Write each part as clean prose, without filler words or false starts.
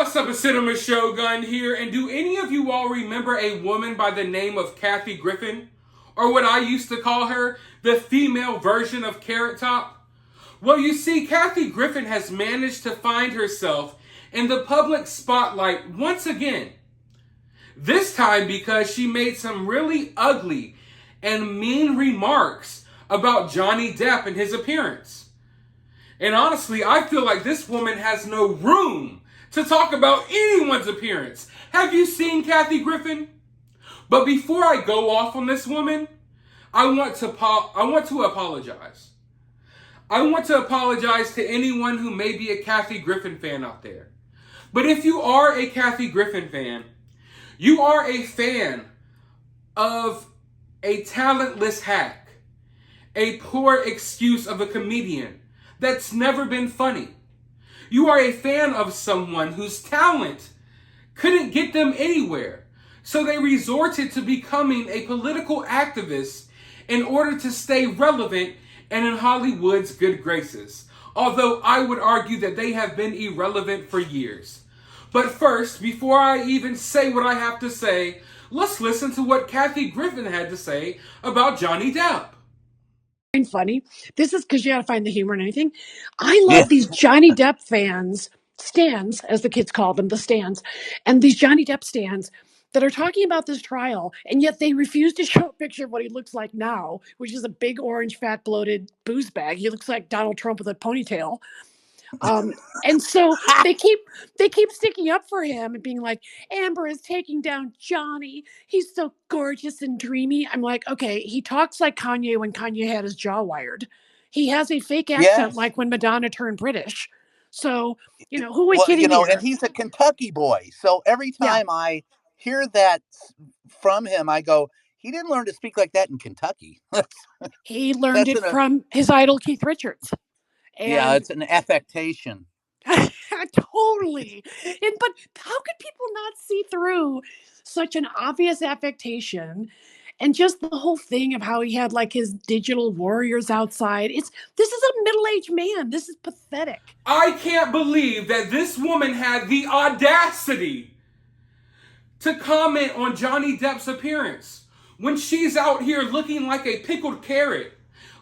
what's up? It's Cinema Shogun here, and do any of you all remember a woman by the name of Kathy Griffin? Or what I used to call her, the female version of Carrot Top? Well, you see, Kathy Griffin has managed to find herself in the public spotlight once again. This time because she made some really ugly and mean remarks about Johnny Depp and his appearance. And honestly, I feel like this woman has no room to talk about anyone's appearance. Have you seen Kathy Griffin? But before I go off on this woman, I want to apologize. I want to apologize to anyone who may be a Kathy Griffin fan out there. But if you are a Kathy Griffin fan, you are a fan of a talentless hack, a poor excuse of a comedian that's never been funny. You are a fan of someone whose talent couldn't get them anywhere, so they resorted to becoming a political activist in order to stay relevant and in Hollywood's good graces. Although I would argue that they have been irrelevant for years. But first, before I even say what I have to say, let's listen to what Kathy Griffin had to say about Johnny Depp. Funny. This is because you got to find the humor in anything. I love these Johnny Depp stands, as the kids call them, the stands, and these Johnny Depp stands that are talking about this trial, and yet they refuse to show a picture of what he looks like now, which is a big orange, fat, bloated booze bag. He looks like Donald Trump with a ponytail. And so they keep sticking up for him and being like, Amber is taking down Johnny. He's so gorgeous and dreamy. I'm like, okay, he talks like Kanye when Kanye had his jaw wired. He has a fake accent like when Madonna turned British. So, who are we kidding here? And he's a Kentucky boy. So every time I hear that from him, I go, he didn't learn to speak like that in Kentucky. He learned it from his idol, Keith Richards. And it's an affectation. Totally. But how could people not see through such an obvious affectation? And just the whole thing of how he had like his digital warriors outside. This is a middle-aged man. This is pathetic. I can't believe that this woman had the audacity to comment on Johnny Depp's appearance when she's out here looking like a pickled carrot,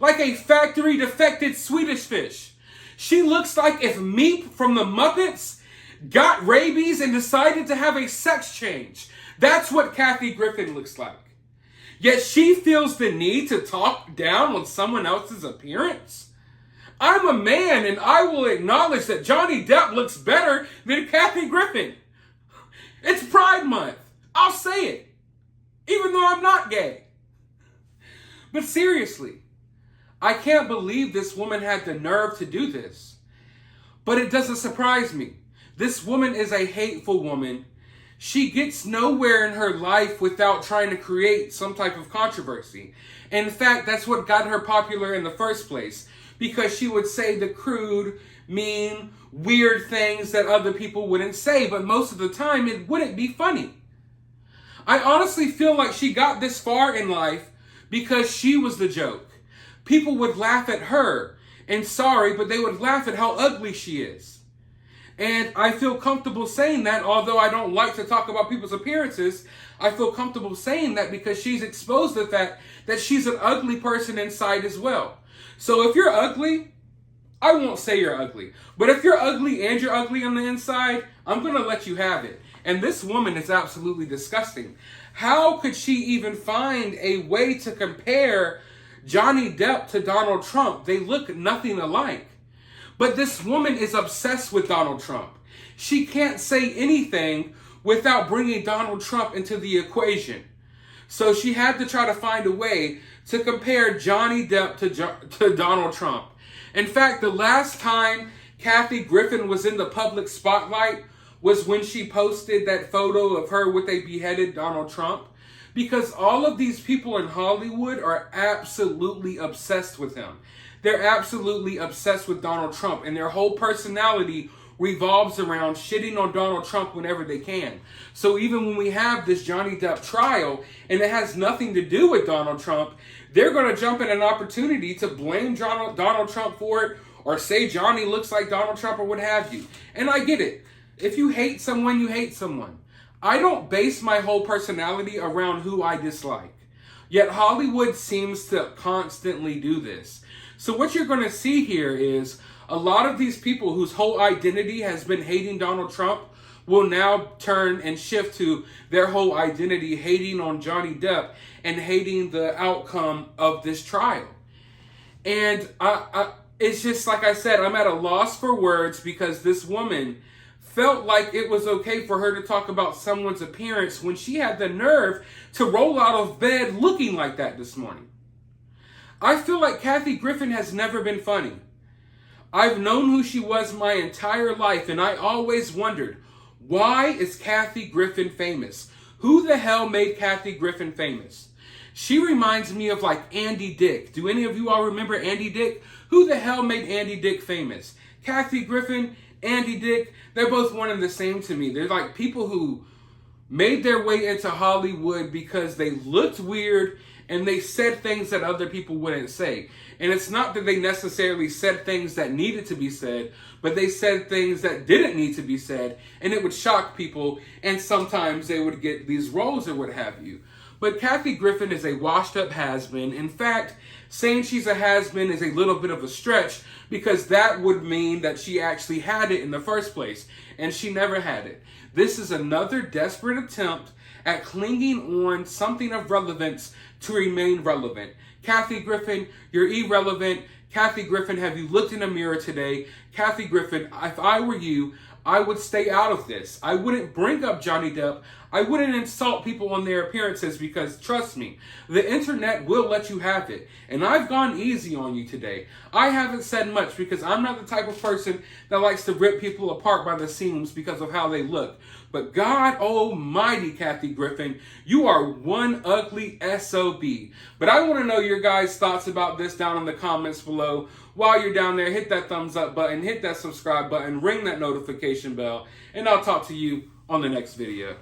like a factory defected Swedish fish. She looks like if Meep from the Muppets got rabies and decided to have a sex change. That's what Kathy Griffin looks like. Yet she feels the need to talk down on someone else's appearance. I'm a man and I will acknowledge that Johnny Depp looks better than Kathy Griffin. It's Pride Month. I'll say it. Even though I'm not gay. But seriously, I can't believe this woman had the nerve to do this. But it doesn't surprise me. This woman is a hateful woman. She gets nowhere in her life without trying to create some type of controversy. In fact, that's what got her popular in the first place. Because she would say the crude, mean, weird things that other people wouldn't say. But most of the time, it wouldn't be funny. I honestly feel like she got this far in life because she was the joke. People would laugh at her, and sorry, but they would laugh at how ugly she is. And I feel comfortable saying that, although I don't like to talk about people's appearances, I feel comfortable saying that because she's exposed the fact that she's an ugly person inside as well. So if you're ugly, I won't say you're ugly. But if you're ugly and you're ugly on the inside, I'm going to let you have it. And this woman is absolutely disgusting. How could she even find a way to compare Johnny Depp to Donald Trump? They look nothing alike. But this woman is obsessed with Donald Trump. She can't say anything without bringing Donald Trump into the equation. So she had to try to find a way to compare Johnny Depp to Donald Trump. In fact, the last time Kathy Griffin was in the public spotlight was when she posted that photo of her with a beheaded Donald Trump. Because all of these people in Hollywood are absolutely obsessed with him. They're absolutely obsessed with Donald Trump. And their whole personality revolves around shitting on Donald Trump whenever they can. So even when we have this Johnny Depp trial, and it has nothing to do with Donald Trump, they're going to jump at an opportunity to blame Donald Trump for it, or say Johnny looks like Donald Trump or what have you. And I get it. If you hate someone, you hate someone. I don't base my whole personality around who I dislike. Yet Hollywood seems to constantly do this. So what you're going to see here is a lot of these people whose whole identity has been hating Donald Trump will now turn and shift to their whole identity hating on Johnny Depp and hating the outcome of this trial. And it's just like I said, I'm at a loss for words because this woman felt like it was okay for her to talk about someone's appearance when she had the nerve to roll out of bed looking like that this morning. I feel like Kathy Griffin has never been funny. I've known who she was my entire life, and I always wondered, why is Kathy Griffin famous? Who the hell made Kathy Griffin famous? She reminds me of like Andy Dick. Do any of you all remember Andy Dick? Who the hell made Andy Dick famous? Kathy Griffin, Andy Dick, they're both one and the same to me. They're like people who made their way into Hollywood because they looked weird and they said things that other people wouldn't say. And it's not that they necessarily said things that needed to be said, but they said things that didn't need to be said, and it would shock people, and sometimes they would get these roles or what have you. But Kathy Griffin is a washed-up has-been. In fact, saying she's a has-been is a little bit of a stretch because that would mean that she actually had it in the first place, and she never had it. This is another desperate attempt at clinging on something of relevance to remain relevant. Kathy Griffin, you're irrelevant. Kathy Griffin, have you looked in a mirror today? Kathy Griffin, if I were you, I would stay out of this. I wouldn't bring up Johnny Depp. I wouldn't insult people on their appearances because, trust me, the internet will let you have it. And I've gone easy on you today. I haven't said much because I'm not the type of person that likes to rip people apart by the seams because of how they look. But God almighty, Kathy Griffin, you are one ugly SOB. But I want to know your guys' thoughts about this down in the comments below. While you're down there, hit that thumbs up button, hit that subscribe button, ring that notification bell, and I'll talk to you on the next video.